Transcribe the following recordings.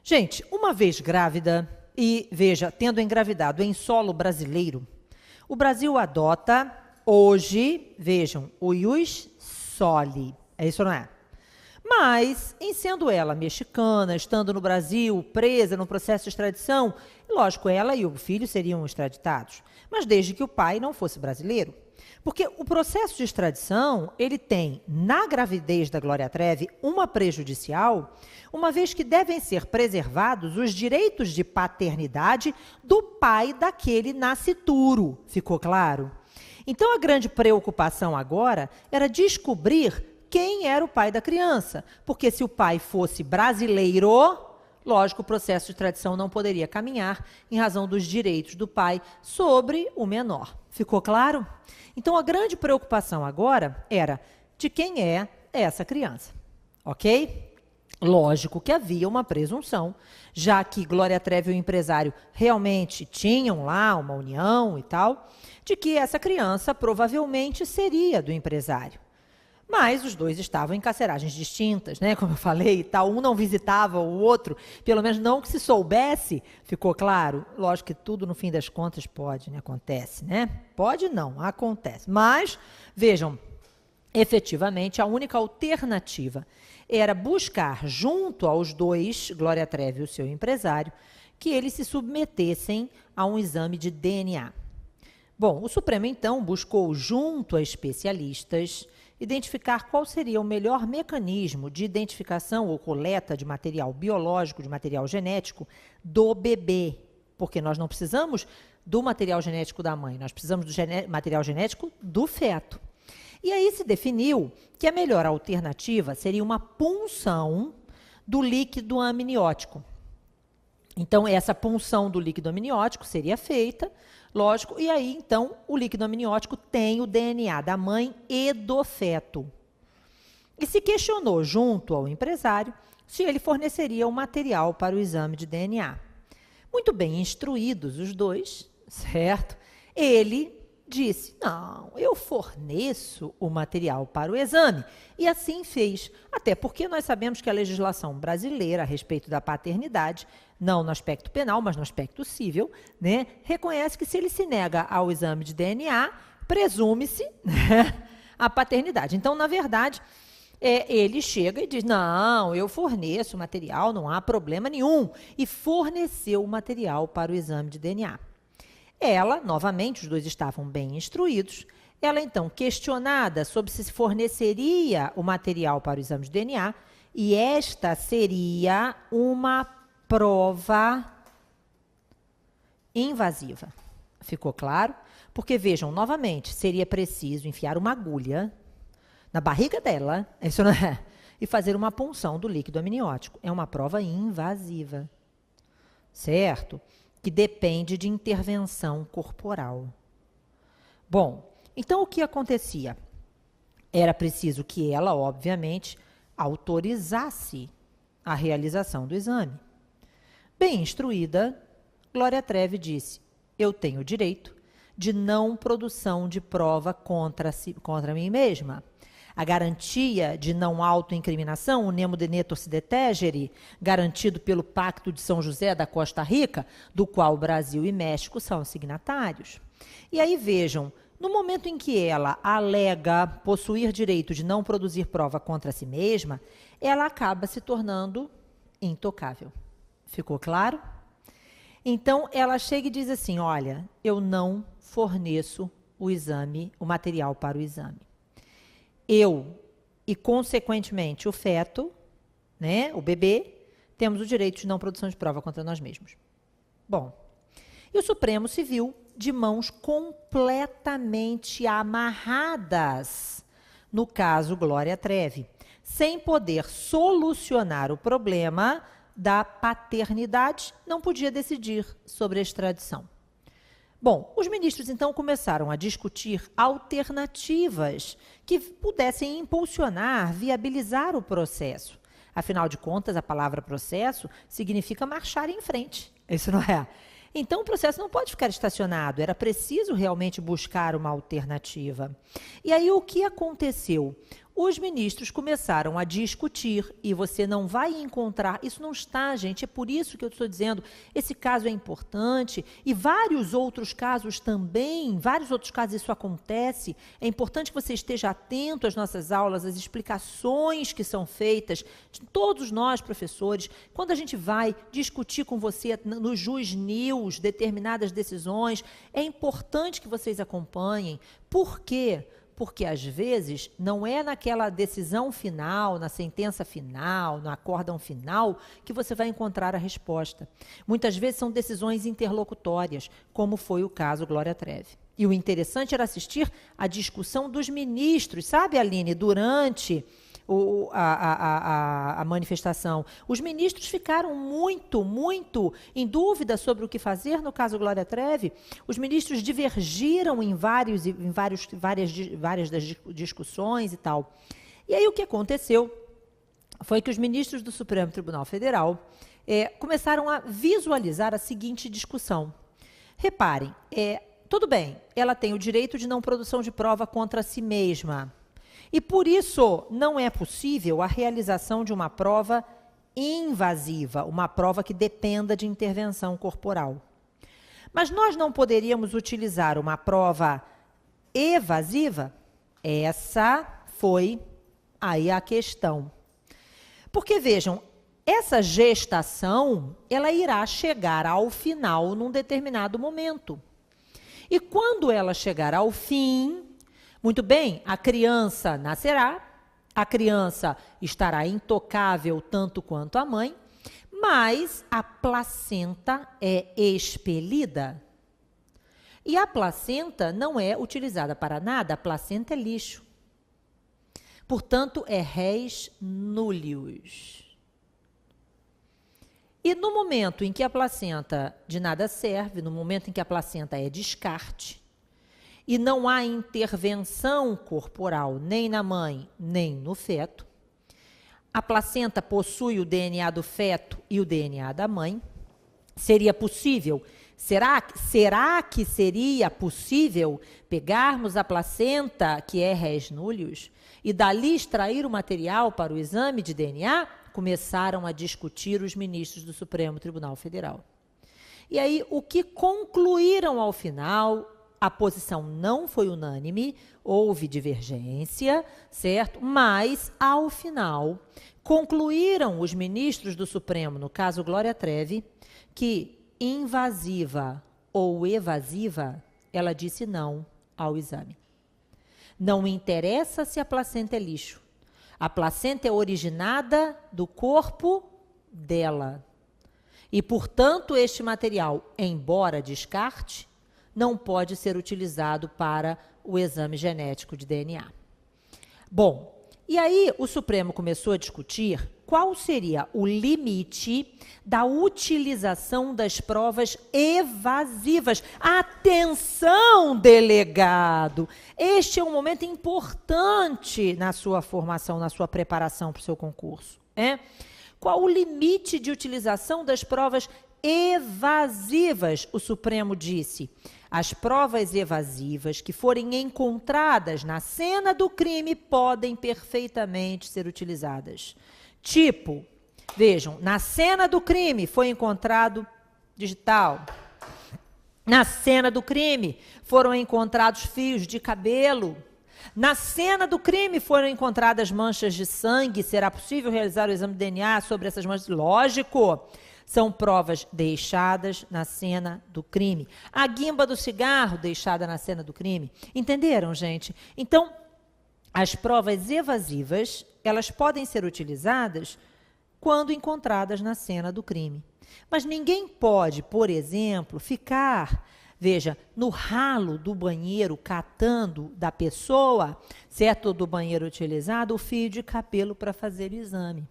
Gente, uma vez grávida e, veja, tendo engravidado em solo brasileiro, o Brasil adota hoje, vejam, o ius soli. É isso, não é? Mas, em sendo ela mexicana, estando no Brasil, presa no processo de extradição, lógico, ela e o filho seriam extraditados, mas desde que o pai não fosse brasileiro. Porque o processo de extradição, ele tem, na gravidez da Glória Trevi, uma prejudicial, uma vez que devem ser preservados os direitos de paternidade do pai daquele nascituro. Ficou claro? Então, a grande preocupação agora era descobrir quem era o pai da criança. Porque se o pai fosse brasileiro, lógico, o processo de extradição não poderia caminhar em razão dos direitos do pai sobre o menor. Ficou claro? Então, a grande preocupação agora era de quem é essa criança, ok? Lógico que havia uma presunção, já que Glória Trevi e o empresário realmente tinham lá uma união e tal, de que essa criança provavelmente seria do empresário. Mas os dois estavam em carceragens distintas, né? Como eu falei e tal, um não visitava o outro, pelo menos não que se soubesse, ficou claro? Lógico que tudo, no fim das contas, pode, né? Acontece, né? Pode não, acontece. Mas, vejam, efetivamente, a única alternativa era buscar, junto aos dois, Glória Trevi e o seu empresário, que eles se submetessem a um exame de DNA. Bom, o Supremo, então, buscou, junto a especialistas, identificar qual seria o melhor mecanismo de identificação ou coleta de material biológico, de material genético do bebê. Porque nós não precisamos do material genético da mãe, nós precisamos do material genético do feto. E aí se definiu que a melhor alternativa seria uma punção do líquido amniótico. Então, essa punção do líquido amniótico seria feita, lógico, e aí, então, o líquido amniótico tem o DNA da mãe e do feto. E se questionou, junto ao empresário, se ele forneceria o material para o exame de DNA. Muito bem instruídos os dois, certo? Ele disse, não, eu forneço o material para o exame. E assim fez, até porque nós sabemos que a legislação brasileira a respeito da paternidade, não no aspecto penal, mas no aspecto civil, né, reconhece que se ele se nega ao exame de DNA, presume-se, né, a paternidade. Então, na verdade, ele chega e diz, não, eu forneço o material, não há problema nenhum, e forneceu o material para o exame de DNA. Ela, novamente, os dois estavam bem instruídos, ela então questionada sobre se forneceria o material para o exame de DNA, e esta seria uma prova invasiva. Ficou claro? Porque, vejam, novamente, seria preciso enfiar uma agulha na barriga dela, isso não é, e fazer uma punção do líquido amniótico. É uma prova invasiva, certo? Que depende de intervenção corporal. Bom, então o que acontecia? Era preciso que ela, obviamente, autorizasse a realização do exame. Bem instruída, Glória Trevi disse, eu tenho o direito de não produção de prova contra mim mesma. A garantia de não autoincriminação, o nemo de netos detegere, garantido pelo Pacto de São José da Costa Rica, do qual Brasil e México são signatários. E aí vejam, no momento em que ela alega possuir direito de não produzir prova contra si mesma, ela acaba se tornando intocável. Ficou claro? Então, ela chega e diz assim, olha, eu não forneço o exame, o material para o exame. Eu e, consequentemente, o feto, né, o bebê, temos o direito de não produção de prova contra nós mesmos. Bom, e o Supremo se viu de mãos completamente amarradas, no caso Glória Trevi, sem poder solucionar o problema da paternidade, não podia decidir sobre a extradição. Bom, os ministros, então, começaram a discutir alternativas que pudessem impulsionar, viabilizar o processo. Afinal de contas, a palavra processo significa marchar em frente. Isso não é? Então, o processo não pode ficar estacionado, era preciso realmente buscar uma alternativa. E aí, o que aconteceu? os ministros começaram a discutir e você não vai encontrar, isso não está, gente, é por isso que eu estou dizendo, esse caso é importante e vários outros casos também, vários outros casos isso acontece, é importante que você esteja atento às nossas aulas, às explicações que são feitas, de todos nós professores, quando a gente vai discutir com você no Jus News determinadas decisões, é importante que vocês acompanhem, por quê? Porque, às vezes, não é naquela decisão final, na sentença final, no acórdão final, que você vai encontrar a resposta. Muitas vezes são decisões interlocutórias, como foi o caso Glória Trevi. E o interessante era assistir à discussão dos ministros, sabe, Aline, durante a manifestação. Os ministros ficaram muito em dúvida sobre o que fazer no caso Glória Trevi. Os ministros divergiram em várias das discussões e tal. E aí o que aconteceu foi que os ministros do Supremo Tribunal Federal começaram a visualizar a seguinte discussão. Reparem, tudo bem, ela tem o direito de não produção de prova contra si mesma. E por isso não é possível a realização de uma prova invasiva, uma prova que dependa de intervenção corporal. Mas nós não poderíamos utilizar uma prova evasiva? Essa foi aí a questão. Porque, vejam, essa gestação, ela irá chegar ao final num determinado momento. E quando ela chegar ao fim, muito bem, a criança nascerá, a criança estará intocável tanto quanto a mãe, mas a placenta é expelida. E a placenta não é utilizada para nada, a placenta é lixo. Portanto, é res nullius. E no momento em que a placenta de nada serve, no momento em que a placenta é descarte, e não há intervenção corporal nem na mãe, nem no feto, a placenta possui o DNA do feto e o DNA da mãe, seria possível, será que seria possível pegarmos a placenta, que é res nullius, e dali extrair o material para o exame de DNA? Começaram a discutir os ministros do Supremo Tribunal Federal. E aí, o que concluíram ao final, a posição não foi unânime, houve divergência, certo? Mas, ao final, concluíram os ministros do Supremo, no caso Glória Trevi, que invasiva ou evasiva, ela disse não ao exame. Não interessa se a placenta é lixo. A placenta é originada do corpo dela. E, portanto, este material, embora descarte, não pode ser utilizado para o exame genético de DNA. Bom, e aí o Supremo começou a discutir qual seria o limite da utilização das provas evasivas. Atenção, delegado! Este é um momento importante na sua formação, na sua preparação para o seu concurso. Qual o limite de utilização das provas evasivas? O Supremo disse: as provas evasivas que forem encontradas na cena do crime podem perfeitamente ser utilizadas. Tipo, vejam, na cena do crime foi encontrado digital. Na cena do crime foram encontrados fios de cabelo. Na cena do crime foram encontradas manchas de sangue. Será possível realizar o exame de DNA sobre essas manchas? Lógico. São provas deixadas na cena do crime. A guimba do cigarro deixada na cena do crime. Entenderam, gente? Então, as provas evasivas, elas podem ser utilizadas quando encontradas na cena do crime. Mas ninguém pode, por exemplo, ficar, veja, no ralo do banheiro, catando da pessoa, certo, do banheiro utilizado, o fio de cabelo para fazer o exame.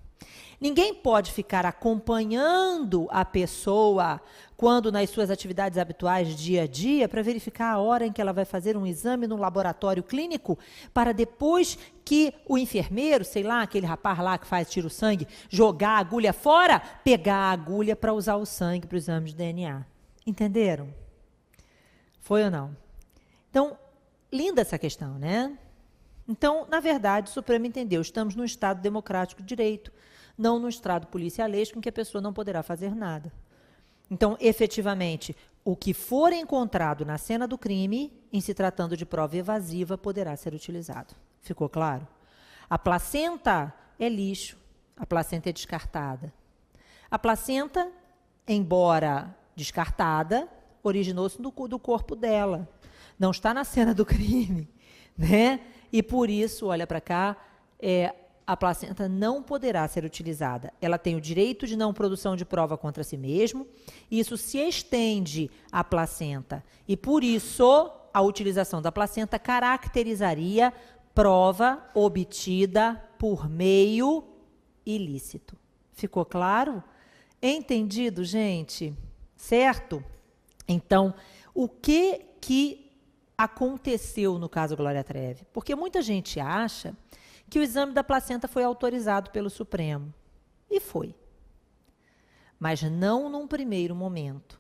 Ninguém pode ficar acompanhando a pessoa quando nas suas atividades habituais, dia a dia, para verificar a hora em que ela vai fazer um exame no laboratório clínico, para depois que o enfermeiro, sei lá, aquele rapaz lá que tira o sangue, jogar a agulha fora, pegar a agulha para usar o sangue para o exame de DNA. Entenderam? Foi ou não? Então, linda essa questão, né? Então, na verdade, o Supremo entendeu, estamos num Estado democrático de direito, não num Estado policialesco em que a pessoa não poderá fazer nada. Então, efetivamente, o que for encontrado na cena do crime, em se tratando de prova evasiva, poderá ser utilizado. Ficou claro? A placenta é lixo, a placenta é descartada. A placenta, embora descartada, originou-se do corpo dela. Não está na cena do crime, né? E por isso, olha para cá, a placenta não poderá ser utilizada. Ela tem o direito de não produção de prova contra si mesmo. Isso se estende à placenta. E por isso, a utilização da placenta caracterizaria prova obtida por meio ilícito. Ficou claro? Entendido, gente? Certo? Então, o que aconteceu no caso Glória Trevi? Porque muita gente acha que o exame da placenta foi autorizado pelo Supremo. E foi. Mas não num primeiro momento.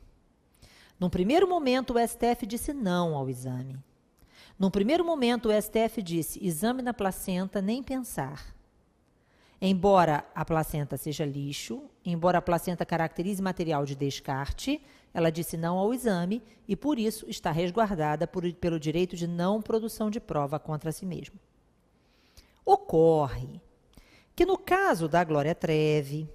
Num primeiro momento, o STF disse não ao exame. Num primeiro momento, o STF disse, exame na placenta, nem pensar. Embora a placenta seja lixo, embora a placenta caracterize material de descarte, ela disse não ao exame e, por isso, está resguardada pelo direito de não produção de prova contra si mesmo. Ocorre que, no caso da Glória Trevi,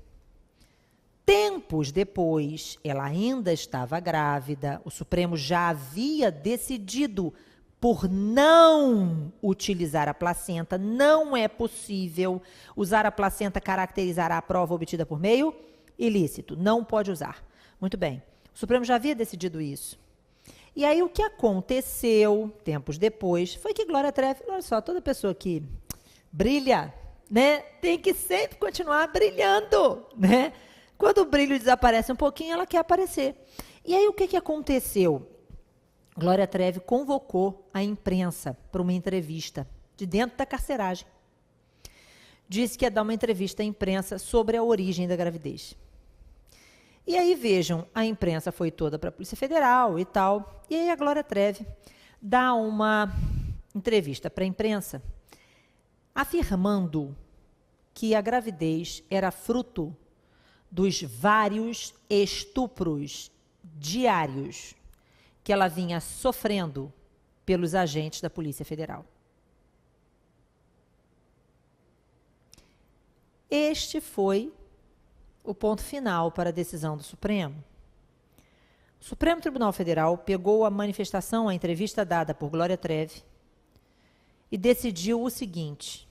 tempos depois, ela ainda estava grávida, o Supremo já havia decidido por não utilizar a placenta, não é possível usar a placenta caracterizará a prova obtida por meio ilícito, não pode usar. Muito bem, o Supremo já havia decidido isso. E aí o que aconteceu, tempos depois, foi que Glória Trevi, olha só, toda pessoa que brilha, né, tem que sempre continuar brilhando, né? Quando o brilho desaparece um pouquinho, ela quer aparecer. E aí o que aconteceu? Glória Trevi convocou a imprensa para uma entrevista de dentro da carceragem. Disse que ia dar uma entrevista à imprensa sobre a origem da gravidez. E aí, vejam, a imprensa foi toda para a Polícia Federal e tal. E aí a Glória Trevi dá uma entrevista para a imprensa afirmando que a gravidez era fruto dos vários estupros diários que ela vinha sofrendo pelos agentes da Polícia Federal. Este foi o ponto final para a decisão do Supremo. O Supremo Tribunal Federal pegou a manifestação, a entrevista dada por Glória Trevi e decidiu o seguinte,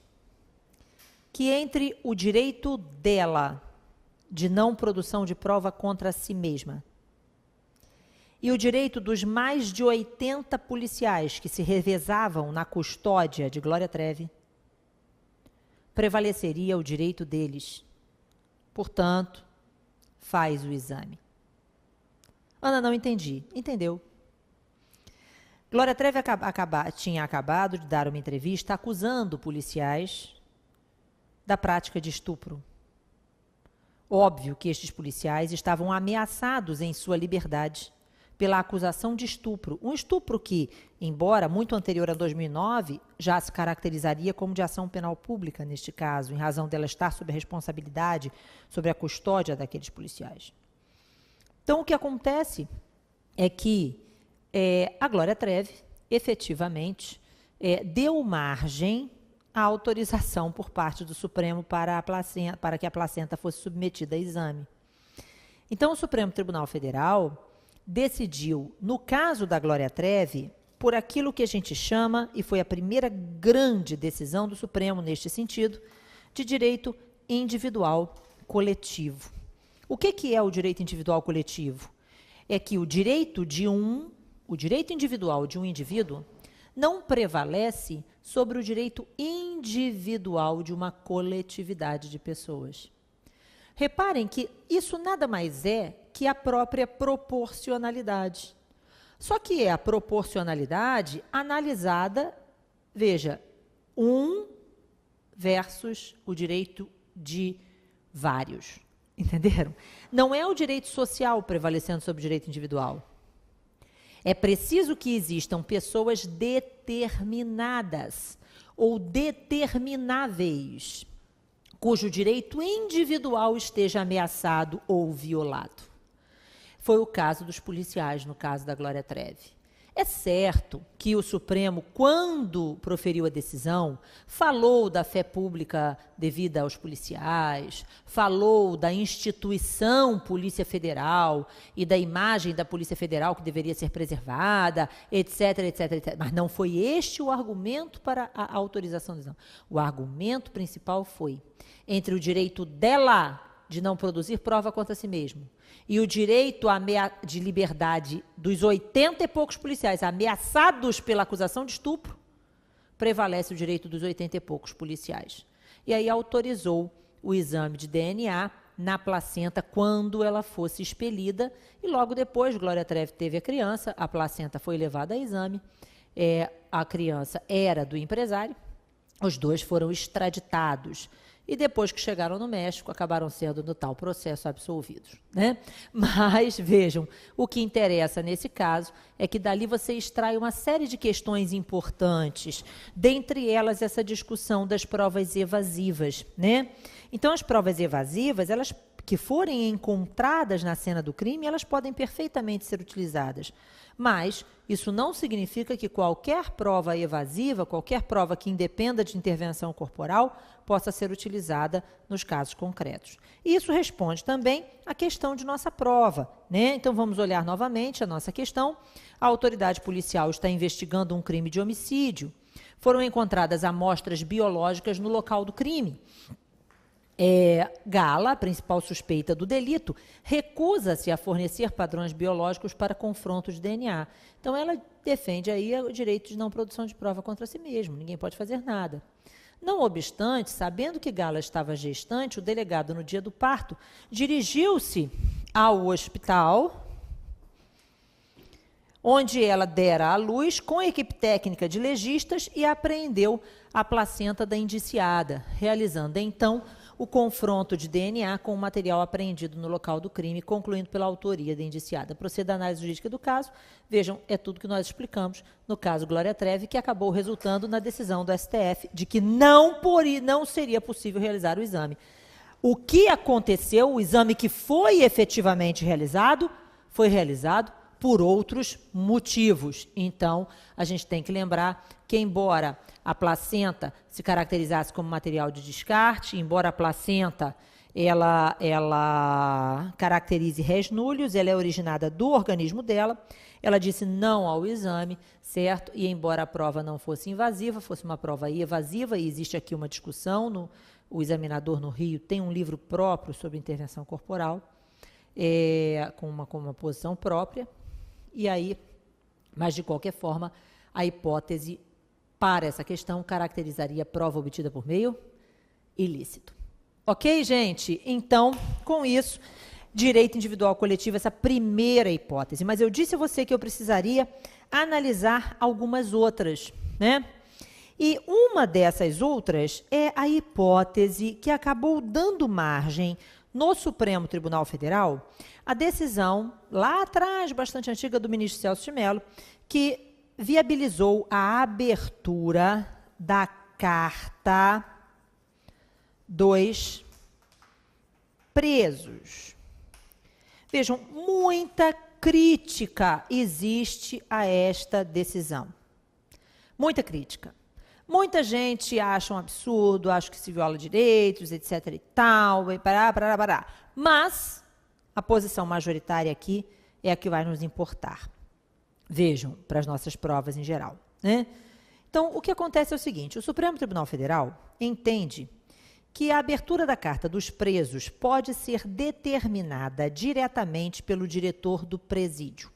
que entre o direito dela de não produção de prova contra si mesma e o direito dos mais de 80 policiais que se revezavam na custódia de Glória Trevi, prevaleceria o direito deles. Portanto, faz o exame. Ana, não entendi. Entendeu. Glória Trevi tinha acabado de dar uma entrevista acusando policiais da prática de estupro. Óbvio que estes policiais estavam ameaçados em sua liberdade pela acusação de estupro. Um estupro que, embora muito anterior a 2009, já se caracterizaria como de ação penal pública, neste caso, em razão dela estar sob a responsabilidade, sobre a custódia daqueles policiais. Então, o que acontece é que a Glória Trevi, efetivamente, deu margem à autorização por parte do Supremo para que a placenta fosse submetida a exame. Então, o Supremo Tribunal Federal decidiu, no caso da Glória Trevi, por aquilo que a gente chama, e foi a primeira grande decisão do Supremo neste sentido, de direito individual coletivo. O que é o direito individual coletivo? É que o direito individual de um indivíduo não prevalece sobre o direito individual de uma coletividade de pessoas. Reparem que isso nada mais é que a própria proporcionalidade. Só que é a proporcionalidade analisada, veja, um versus o direito de vários. Entenderam? Não é o direito social prevalecendo sobre o direito individual. É preciso que existam pessoas determinadas, ou determináveis, cujo direito individual esteja ameaçado ou violado. Foi o caso dos policiais, no caso da Glória Trevi. É certo que o Supremo, quando proferiu a decisão, falou da fé pública devida aos policiais, falou da instituição Polícia Federal e da imagem da Polícia Federal que deveria ser preservada, etc, etc, etc. Mas não foi este o argumento para a autorização da decisão. O argumento principal foi entre o direito dela de não produzir prova contra si mesmo e o direito de liberdade dos 80 e poucos policiais ameaçados pela acusação de estupro, prevalece o direito dos 80 e poucos policiais. E aí autorizou o exame de DNA na placenta quando ela fosse expelida, e logo depois, Glória Trevi teve a criança, a placenta foi levada a exame, a criança era do empresário, os dois foram extraditados. E depois que chegaram no México, acabaram sendo, no tal processo, absolvidos, né? Mas, vejam, o que interessa nesse caso é que dali você extrai uma série de questões importantes, dentre elas essa discussão das provas evasivas, né? Então, as provas evasivas, elas que forem encontradas na cena do crime, elas podem perfeitamente ser utilizadas. Mas isso não significa que qualquer prova evasiva, qualquer prova que independa de intervenção corporal, possa ser utilizada nos casos concretos. E isso responde também à questão de nossa prova, né? Então, vamos olhar novamente a nossa questão. A autoridade policial está investigando um crime de homicídio. Foram encontradas amostras biológicas no local do crime. Gala, a principal suspeita do delito, recusa-se a fornecer padrões biológicos para confronto de DNA. Então, ela defende aí o direito de não produção de prova contra si mesmo. Ninguém pode fazer nada. Não obstante, sabendo que Gala estava gestante, o delegado, no dia do parto, dirigiu-se ao hospital, onde ela dera à luz, com a equipe técnica de legistas, e apreendeu a placenta da indiciada, realizando, então, o confronto de DNA com o material apreendido no local do crime, concluindo pela autoria da indiciada. Proceda a análise jurídica do caso. Vejam, é tudo que nós explicamos no caso Glória Trevi, que acabou resultando na decisão do STF de que não seria possível realizar o exame. O que aconteceu, o exame que foi efetivamente realizado, foi realizado por outros motivos. Então, a gente tem que lembrar que, embora a placenta se caracterizasse como material de descarte, embora a placenta ela caracterize res nullius, ela é originada do organismo dela, ela disse não ao exame, certo? E embora a prova não fosse invasiva, fosse uma prova evasiva, e existe aqui uma discussão, o examinador no Rio tem um livro próprio sobre intervenção corporal, com uma posição própria, e aí, mas de qualquer forma, a hipótese para essa questão caracterizaria prova obtida por meio ilícito. Ok, gente? Então, com isso, direito individual coletivo, essa primeira hipótese. Mas eu disse a você que eu precisaria analisar algumas outras, né? E uma dessas outras é a hipótese que acabou dando margem no Supremo Tribunal Federal a decisão, lá atrás, bastante antiga, do ministro Celso de Mello, que viabilizou a abertura da carta dos presos. Vejam, muita crítica existe a esta decisão. Muita crítica. Muita gente acha um absurdo, acha que se viola direitos, etc. e tal, e pará. Mas a posição majoritária aqui é a que vai nos importar. Vejam, para as nossas provas em geral, né? Então, o que acontece é o seguinte: o Supremo Tribunal Federal entende que a abertura da carta dos presos pode ser determinada diretamente pelo diretor do presídio.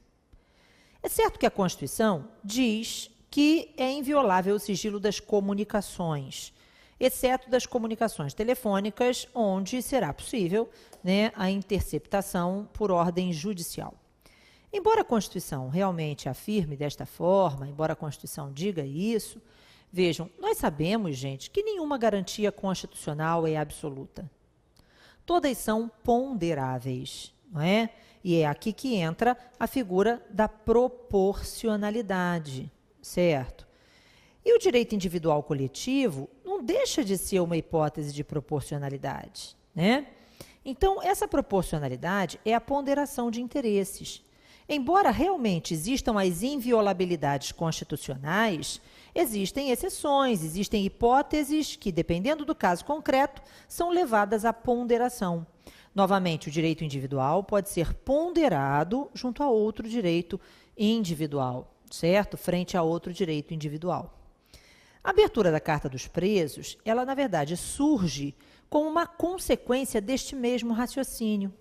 É certo que a Constituição diz que é inviolável o sigilo das comunicações, exceto das comunicações telefônicas, onde será possível, né, a interceptação por ordem judicial. Embora a Constituição realmente afirme desta forma, embora a Constituição diga isso, vejam, nós sabemos, gente, que nenhuma garantia constitucional é absoluta. Todas são ponderáveis, não é? E é aqui que entra a figura da proporcionalidade, certo? E o direito individual coletivo não deixa de ser uma hipótese de proporcionalidade, né? Então, essa proporcionalidade é a ponderação de interesses. Embora realmente existam as inviolabilidades constitucionais, existem exceções, existem hipóteses que, dependendo do caso concreto, são levadas à ponderação. Novamente, o direito individual pode ser ponderado junto a outro direito individual, certo? Frente a outro direito individual. A abertura da Carta dos Presos, ela, na verdade, surge como uma consequência deste mesmo raciocínio,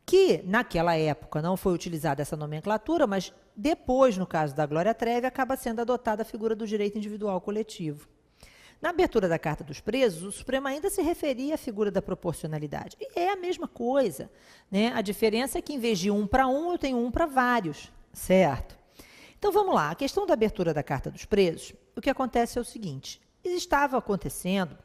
que, naquela época, não foi utilizada essa nomenclatura, mas depois, no caso da Glória Trevi, acaba sendo adotada a figura do direito individual coletivo. Na abertura da Carta dos Presos, o Supremo ainda se referia à figura da proporcionalidade. E é a mesma coisa, né? A diferença é que, em vez de 1 para 1, eu tenho 1 para vários, certo? Então, vamos lá. A questão da abertura da Carta dos Presos, o que acontece é o seguinte. Estava acontecendo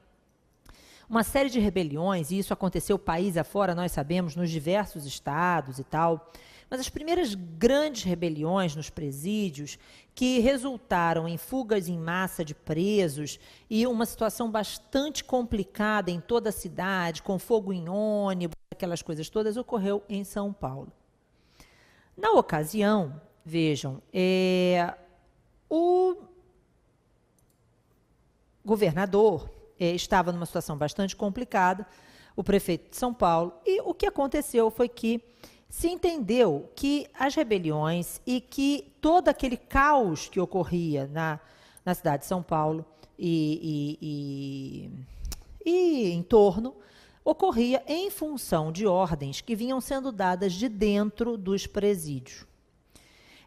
uma série de rebeliões, e isso aconteceu país afora, nós sabemos, nos diversos estados e tal, mas as primeiras grandes rebeliões nos presídios, que resultaram em fugas em massa de presos e uma situação bastante complicada em toda a cidade, com fogo em ônibus, aquelas coisas todas, ocorreu em São Paulo. Na ocasião, vejam, o governador estava numa situação bastante complicada, o prefeito de São Paulo, e o que aconteceu foi que se entendeu que as rebeliões e que todo aquele caos que ocorria na cidade de São Paulo e em torno, ocorria em função de ordens que vinham sendo dadas de dentro dos presídios.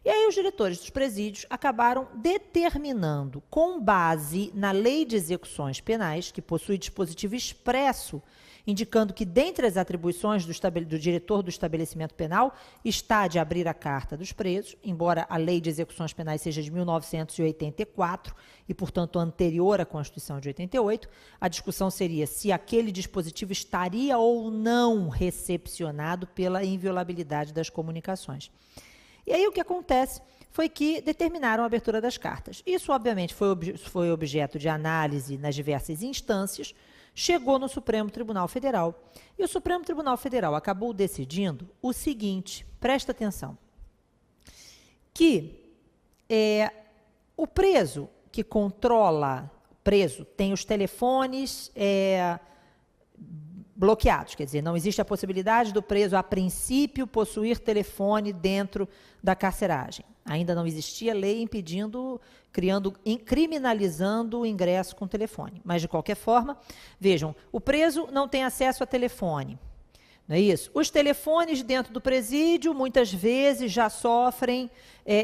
E aí os diretores dos presídios acabaram determinando, com base na Lei de Execuções Penais, que possui dispositivo expresso, indicando que, dentre as atribuições do diretor do estabelecimento penal, está de abrir a carta dos presos, embora a Lei de Execuções Penais seja de 1984 e, portanto, anterior à Constituição de 88, a discussão seria se aquele dispositivo estaria ou não recepcionado pela inviolabilidade das comunicações. E aí o que acontece foi que determinaram a abertura das cartas. Isso, obviamente, foi objeto de análise nas diversas instâncias, chegou no Supremo Tribunal Federal. E o Supremo Tribunal Federal acabou decidindo o seguinte, presta atenção, que o preso que controla, preso tem os telefones bloqueados, quer dizer, não existe a possibilidade do preso, a princípio, possuir telefone dentro da carceragem. Ainda não existia lei criminalizando o ingresso com telefone. Mas, de qualquer forma, vejam, o preso não tem acesso a telefone, não é isso? Os telefones dentro do presídio, muitas vezes, já sofrem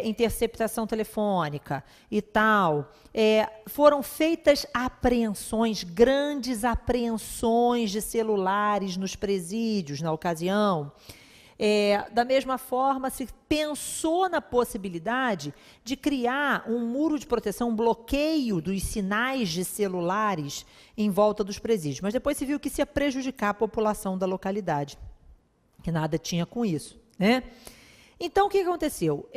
interceptação telefônica e tal. Foram feitas apreensões, grandes apreensões de celulares nos presídios na ocasião. Da mesma forma, se pensou na possibilidade de criar um muro de proteção, um bloqueio dos sinais de celulares em volta dos presídios. Mas depois se viu que isso ia prejudicar a população da localidade, que nada tinha com isso, né? Então, o que aconteceu?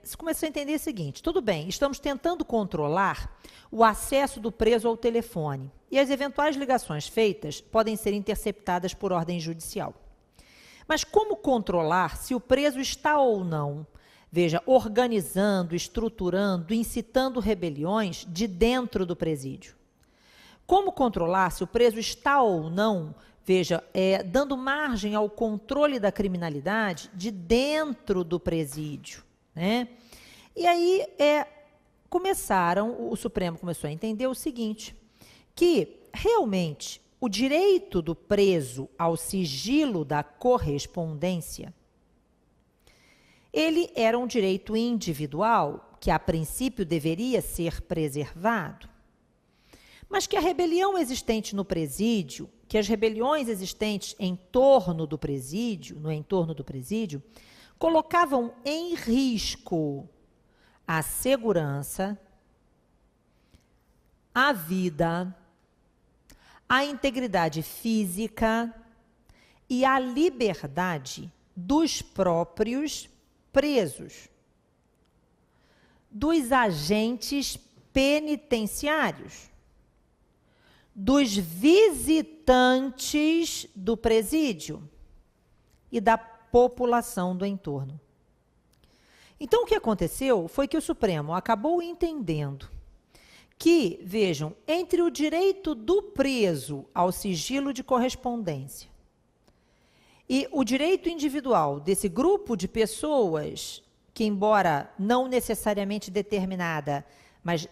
Se começou a entender o seguinte, tudo bem, estamos tentando controlar o acesso do preso ao telefone e as eventuais ligações feitas podem ser interceptadas por ordem judicial. Mas como controlar se o preso está ou não, veja, organizando, estruturando, incitando rebeliões de dentro do presídio? Como controlar se o preso está ou não, veja, dando margem ao controle da criminalidade de dentro do presídio, né? E aí o Supremo começou a entender o seguinte, que realmente o direito do preso ao sigilo da correspondência, ele era um direito individual que, a princípio, deveria ser preservado, mas que a rebelião existente no presídio, que as rebeliões existentes em torno do presídio, no entorno do presídio, colocavam em risco a segurança, a vida, a integridade física e a liberdade dos próprios presos, dos agentes penitenciários, dos visitantes do presídio e da população do entorno. Então, o que aconteceu foi que o Supremo acabou entendendo que, vejam, entre o direito do preso ao sigilo de correspondência e o direito individual desse grupo de pessoas que, embora não necessariamente determinadas, mas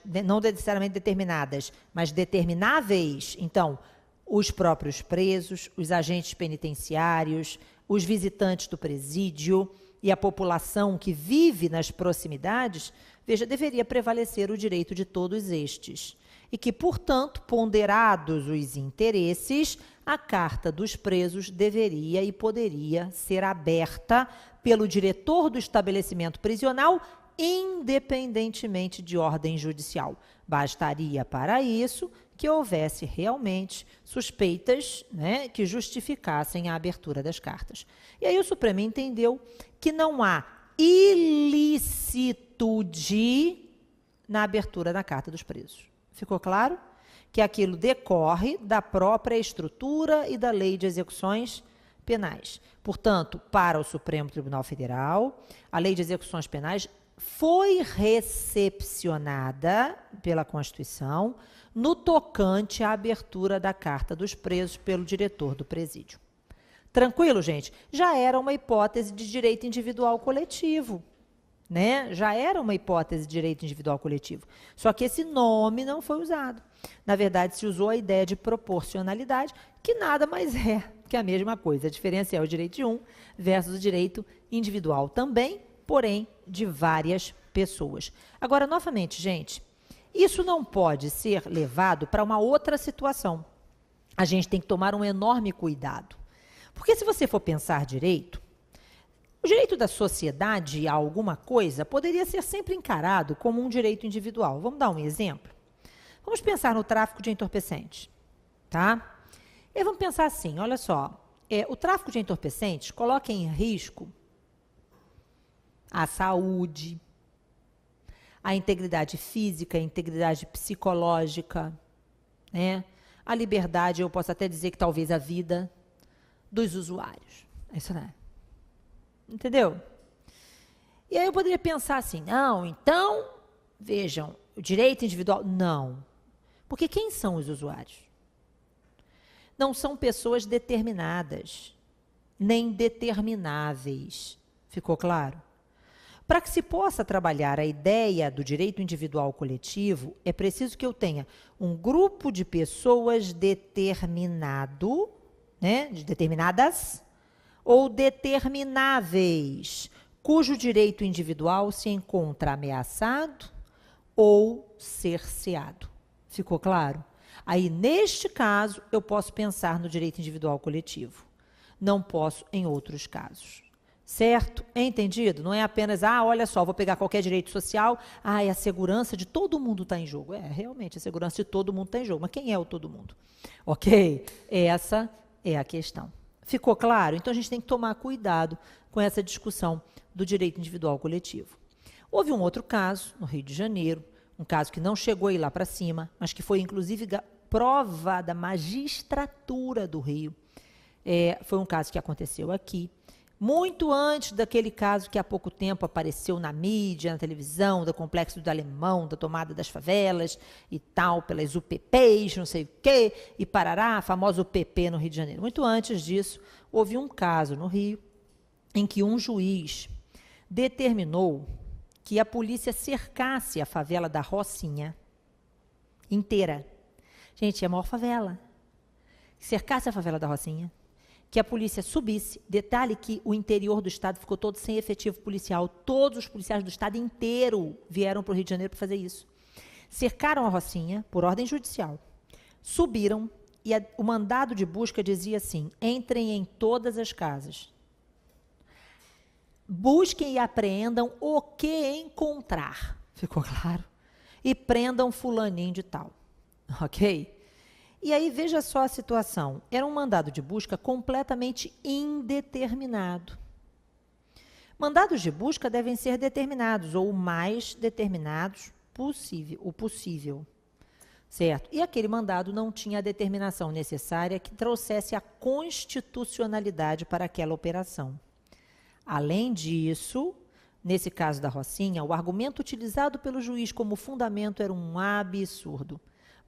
determináveis, então, os próprios presos, os agentes penitenciários, os visitantes do presídio e a população que vive nas proximidades, veja, deveria prevalecer o direito de todos estes. E que, portanto, ponderados os interesses, a Carta dos Presos deveria e poderia ser aberta pelo diretor do estabelecimento prisional, independentemente de ordem judicial. Bastaria para isso que houvesse realmente suspeitas, né, que justificassem a abertura das cartas. E aí o Supremo entendeu que não há ilicitude na abertura da Carta dos Presos. Ficou claro? Que aquilo decorre da própria estrutura e da Lei de Execuções Penais. Portanto, para o Supremo Tribunal Federal, a Lei de Execuções Penais foi recepcionada pela Constituição no tocante à abertura da Carta dos Presos pelo diretor do presídio. Tranquilo, gente? Já era uma hipótese de direito individual coletivo, né? Já era uma hipótese de direito individual coletivo. Só que esse nome não foi usado. Na verdade, se usou a ideia de proporcionalidade, que nada mais é que a mesma coisa. A diferença é o direito de um versus o direito individual também, porém, de várias pessoas. Agora, novamente, gente, isso não pode ser levado para uma outra situação. A gente tem que tomar um enorme cuidado. Porque se você for pensar direito, o direito da sociedade a alguma coisa poderia ser sempre encarado como um direito individual. Vamos dar um exemplo? Vamos pensar no tráfico de entorpecentes, tá? E vamos pensar assim, olha só, o tráfico de entorpecentes coloca em risco a saúde, a integridade física, a integridade psicológica, né? A liberdade, eu posso até dizer que talvez a vida dos usuários. Isso não é. Entendeu? E aí eu poderia pensar assim, não, então, vejam, o direito individual, não. Porque quem são os usuários? Não são pessoas determinadas, nem determináveis. Ficou claro? Para que se possa trabalhar a ideia do direito individual coletivo, é preciso que eu tenha um grupo de pessoas determinado, né, determinadas ou determináveis, cujo direito individual se encontra ameaçado ou cerceado. Ficou claro? Aí, neste caso, eu posso pensar no direito individual coletivo. Não posso em outros casos. Certo? Entendido? Não é apenas, olha só, vou pegar qualquer direito social, a segurança de todo mundo está em jogo. Realmente, a segurança de todo mundo está em jogo. Mas quem é o todo mundo? Ok? Essa é a questão. Ficou claro? Então, a gente tem que tomar cuidado com essa discussão do direito individual coletivo. Houve um outro caso, no Rio de Janeiro, um caso que não chegou aí lá para cima, mas que foi, inclusive, prova da magistratura do Rio. Foi um caso que aconteceu aqui, muito antes daquele caso que há pouco tempo apareceu na mídia, na televisão, do Complexo do Alemão, da tomada das favelas e tal, pelas UPPs, não sei o quê, e parará, a famosa UPP no Rio de Janeiro. Muito antes disso, houve um caso no Rio em que um juiz determinou que a polícia cercasse a favela da Rocinha inteira. Gente, é a maior favela. Cercasse a favela da Rocinha, que a polícia subisse. Detalhe que o interior do estado ficou todo sem efetivo policial. Todos os policiais do estado inteiro vieram para o Rio de Janeiro para fazer isso. Cercaram a Rocinha, por ordem judicial. Subiram e o mandado de busca dizia assim, entrem em todas as casas. Busquem e apreendam o que encontrar. Ficou claro? E prendam fulaninho de tal. Ok? E aí, veja só a situação. Era um mandado de busca completamente indeterminado. Mandados de busca devem ser determinados, ou mais determinados o possível. Certo? E aquele mandado não tinha a determinação necessária que trouxesse a constitucionalidade para aquela operação. Além disso, nesse caso da Rocinha, o argumento utilizado pelo juiz como fundamento era um absurdo.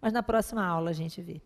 Mas na próxima aula a gente vê.